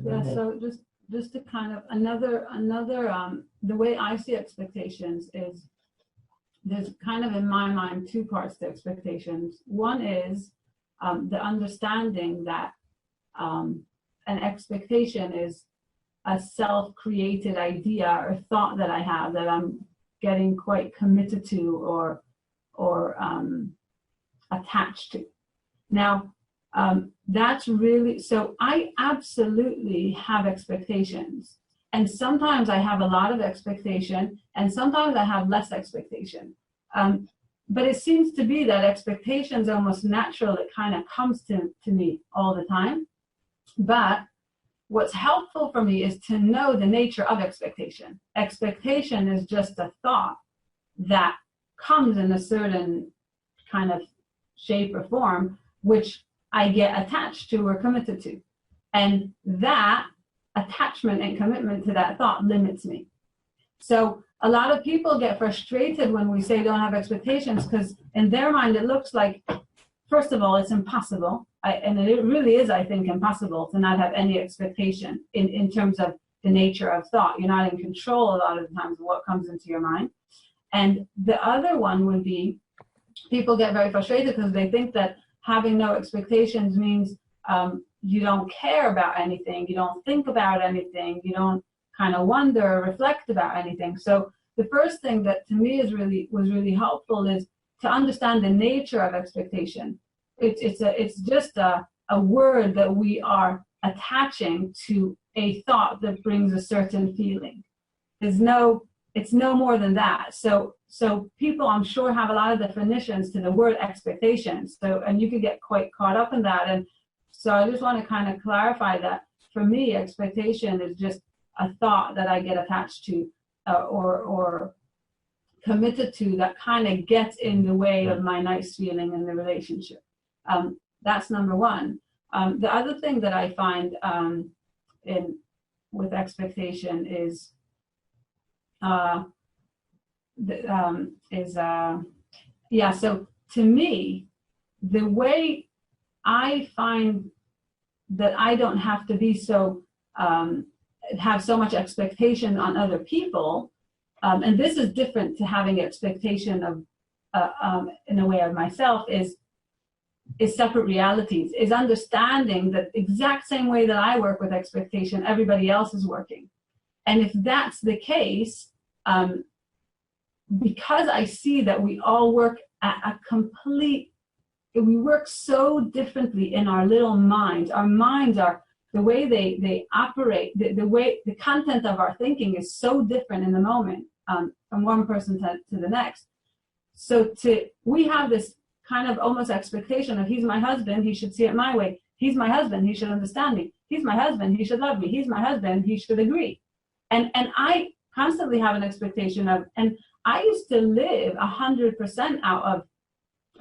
Yeah, so just to kind of another the way I see expectations is there's kind of in my mind two parts to expectations. One is the understanding that an expectation is a self-created idea or thought that I have that I'm getting quite committed to or attached to. Now, that's really, so I absolutely have expectations. And sometimes I have a lot of expectation, and sometimes I have less expectation. But it seems to be that expectation is almost natural. It kind of comes to me all the time. But what's helpful for me is to know the nature of expectation. Expectation is just a thought that comes in a certain kind of shape or form, which I get attached to or committed to. And that attachment and commitment to that thought limits me. So a lot of people get frustrated when we say don't have expectations, because in their mind it looks like, first of all, it's impossible. And it really is, I think, impossible to not have any expectation in terms of the nature of thought. You're not in control a lot of the times of what comes into your mind. And the other one would be, people get very frustrated because they think that having no expectations means you don't care about anything, you don't think about anything, you don't kind of wonder or reflect about anything. So the first thing that to me was really helpful is to understand the nature of expectation. It's just a word that we are attaching to a thought that brings a certain feeling. It's no more than that. So people, I'm sure, have a lot of definitions to the word expectations. So, and you could get quite caught up in that. And so I just want to kind of clarify that for me, expectation is just a thought that I get attached to or committed to that kind of gets in the way of my nice feeling in the relationship. That's number one. The other thing that I find with expectation is so to me, the way I find that I don't have to be so have so much expectation on other people, and this is different to having expectation of in a way of myself, is separate realities, is understanding that exact same way that I work with expectation, everybody else is working. And if that's the case, because I see that we all work at we work so differently in our little minds. Our minds are, the way they operate, the way the content of our thinking is so different in the moment, from one person to the next. So we have this kind of almost expectation of, he's my husband, he should see it my way. He's my husband, he should understand me. He's my husband, he should love me. He's my husband, he should agree. And I constantly have an expectation of, and I used to live 100% out of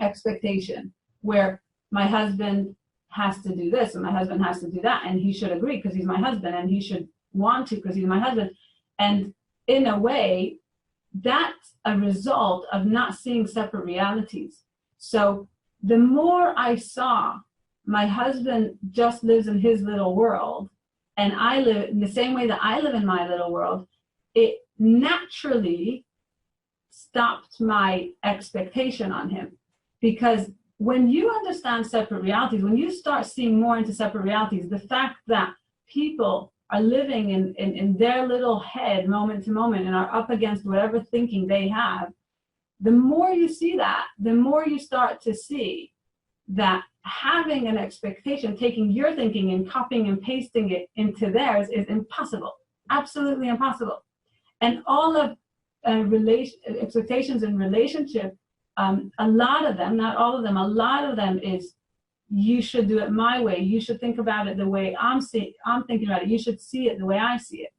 expectation, where my husband has to do this and my husband has to do that, and he should agree because he's my husband, and he should want to because he's my husband. And in a way, that's a result of not seeing separate realities. So the more I saw my husband just lives in his little world, and I live in the same way that I live in my little world, it naturally stopped my expectation on him. Because when you understand separate realities, when you start seeing more into separate realities, the fact that people are living in their little head moment to moment and are up against whatever thinking they have, the more you see that, the more you start to see that having an expectation, taking your thinking and copying and pasting it into theirs, is impossible, absolutely impossible. And all of expectations in relationship, a lot of them, not all of them, a lot of them is, you should do it my way. You should think about it the way I'm thinking about it. You should see it the way I see it.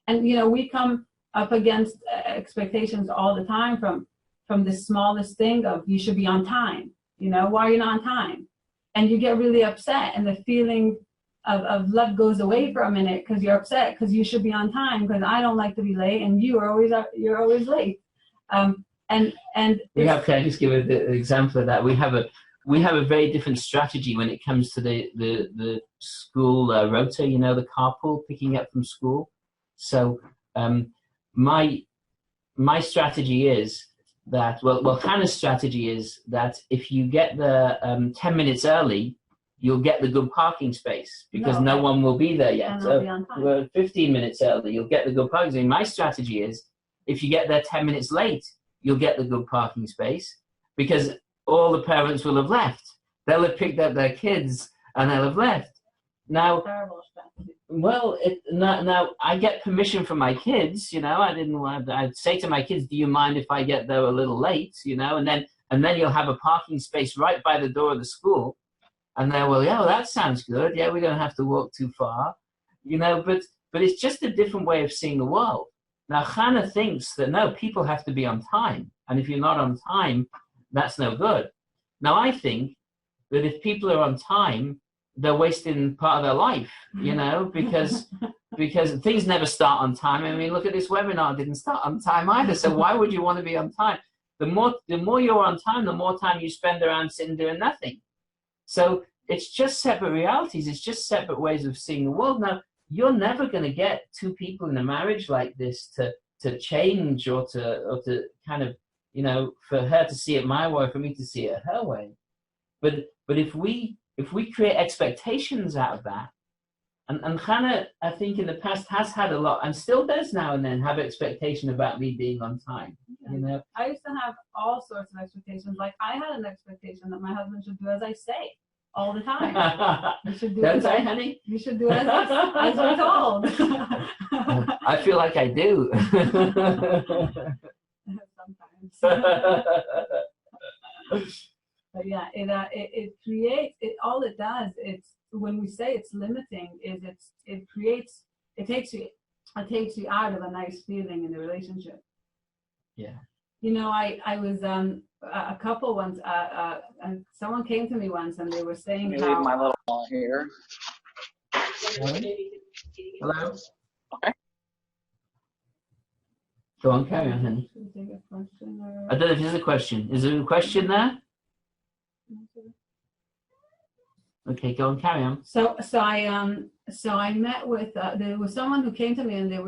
And we come up against expectations all the time from the smallest thing of, you should be on time. Why are you not on time? And you get really upset, and the feeling of love goes away for a minute because you're upset because you should be on time, because I don't like to be late and you're always late. And we have, can I just give an example of that? We have we have a very different strategy when it comes to the school rota, you know, the carpool, picking up from school. So my strategy is that, well, Hannah's strategy is that if you get there 10 minutes early, you'll get the good parking space because no one will be there yet. So we're 15 minutes early, you'll get the good parking space. My strategy is if you get there 10 minutes late, you'll get the good parking space because all the parents will have left. They'll have picked up their kids and they'll have left. Now, well, now I get permission from my kids, you know. I'd say to my kids, do you mind if I get there a little late, you know, and then you'll have a parking space right by the door of the school. And they're, well, yeah, well, that sounds good. Yeah, we don't have to walk too far, you know, but it's just a different way of seeing the world. Now, Chana thinks that, no, people have to be on time. And if you're not on time, that's no good. Now, I think that if people are on time, they're wasting part of their life, you know, because things never start on time. I mean, look at this webinar, it didn't start on time either. So why would you want to be on time? The more you're on time, the more time you spend around sitting doing nothing. So it's just separate realities. It's just separate ways of seeing the world. Now, you're never going to get two people in a marriage like this to change or to kind of, you know, for her to see it my way, for me to see it her way. But if we create expectations out of that, and Chana, I think in the past has had a lot, and still does now and then have expectation about me being on time. Yeah. You know, I used to have all sorts of expectations. Like I had an expectation that my husband should do as I say all the time. You should do Don't I, honey? You should do as we're told. I feel like I do. Sometimes. But yeah, it creates it. All it does, it's when we say it's limiting, is it takes you out of a nice feeling in the relationship. Yeah. You know, I was a couple once. And someone came to me once, and they were saying Let me leave my little ball here. Hello. Okay. Go on, carry on, honey. I don't know if there's a question. Is there a question there? Okay, go on, carry on. So I met with there was someone who came to me, and they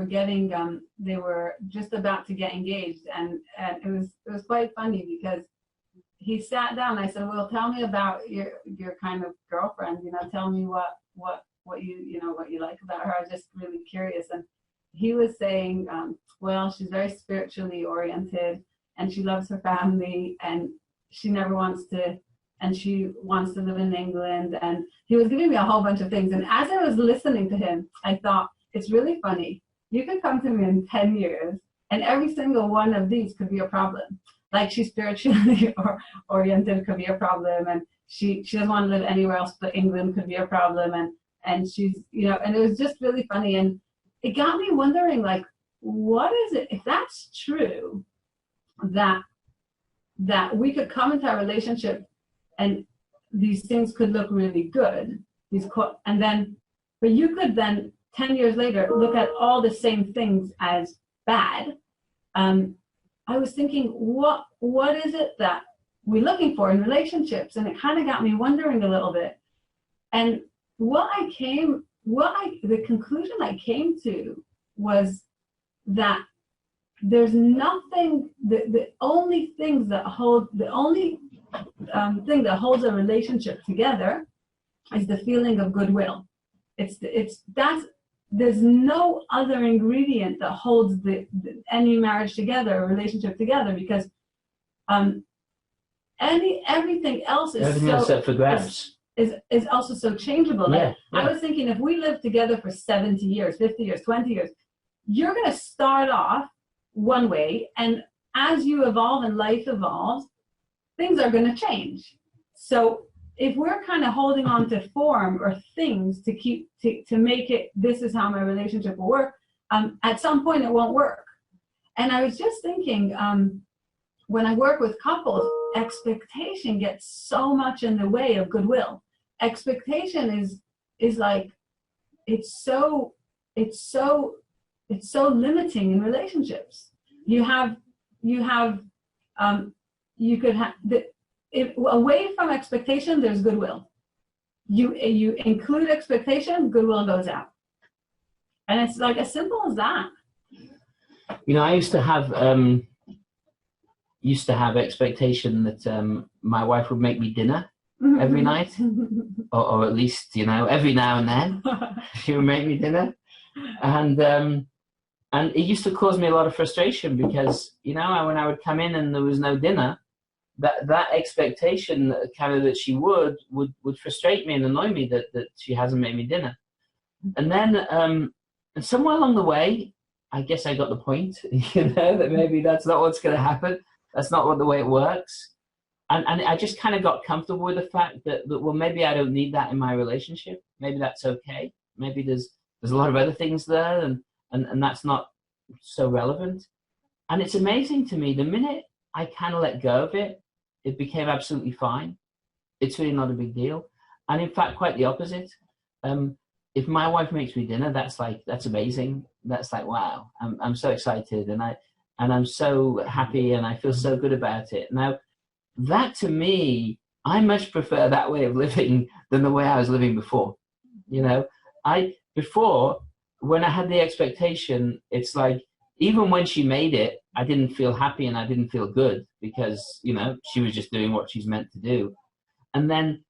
were just about to get engaged, and it was quite funny because he sat down. I said, well, tell me about your kind of girlfriend, you know, tell me what you like about her. I was just really curious. And he was saying, well, she's very spiritually oriented, and she loves her family, and she never wants to, and she wants to live in England. And he was giving me a whole bunch of things. And as I was listening to him, I thought, it's really funny. You could come to me in 10 years, and every single one of these could be a problem. Like she's spiritually oriented could be a problem, and she doesn't want to live anywhere else but England could be a problem, and she's, you know, and it was just really funny. And it got me wondering, like, what is it, if that's true, that we could come into a relationship and these things could look really good, and then, but you could then 10 years later look at all the same things as bad. I was thinking, what is it that we're looking for in relationships? And it kind of got me wondering a little bit. And the conclusion I came to was that there's nothing, the only thing that holds a relationship together is the feeling of goodwill. There's no other ingredient that holds any marriage together, or relationship together, because everything else is up for grabs. Is also so changeable. Yeah, yeah. I was thinking, if we live together for 70 years, 50 years, 20 years, you're going to start off one way, and as you evolve and life evolves, things are going to change. So if we're kind of holding on to form or things to make it, this is how my relationship will work, at some point it won't work. And I was just thinking, when I work with couples, expectation gets so much in the way of goodwill. Expectation is like, it's so limiting in relationships. You could have away from expectation, there's goodwill. You include expectation, goodwill goes out. And it's like as simple as that. You know, I used to have expectation that my wife would make me dinner every night, or at least, you know, every now and then she would make me dinner, and it used to cause me a lot of frustration because, you know, when I would come in and there was no dinner, that expectation kind of that she would frustrate me and annoy me that she hasn't made me dinner, and then and somewhere along the way, I guess I got the point, you know, that maybe that's not what's going to happen. That's not the way it works. And I just kind of got comfortable with the fact that, well, maybe I don't need that in my relationship. Maybe that's okay. Maybe there's a lot of other things there, and that's not so relevant. And it's amazing to me, the minute I kind of let go of it, it became absolutely fine. It's really not a big deal. And in fact, quite the opposite. If my wife makes me dinner, that's amazing. That's like, wow, I'm so excited, and I'm so happy, and I feel so good about it. Now, that to me, I much prefer that way of living than the way I was living before. You know, before, when I had the expectation, it's like, even when she made it, I didn't feel happy and I didn't feel good because, you know, she was just doing what she's meant to do. And then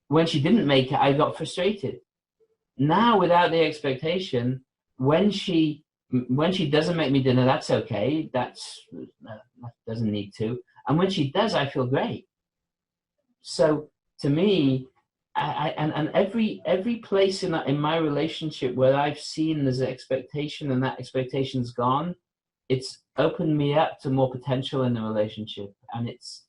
when she didn't make it, I got frustrated. Now, without the expectation, when she doesn't make me dinner, that's okay. That doesn't need to. And when she does, I feel great. So to me, and every place in my relationship where I've seen there's an expectation and that expectation's gone, it's opened me up to more potential in the relationship, and it's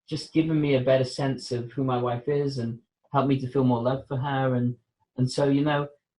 just given me a better sense of who my wife is and helped me to feel more love for her, and so, you know,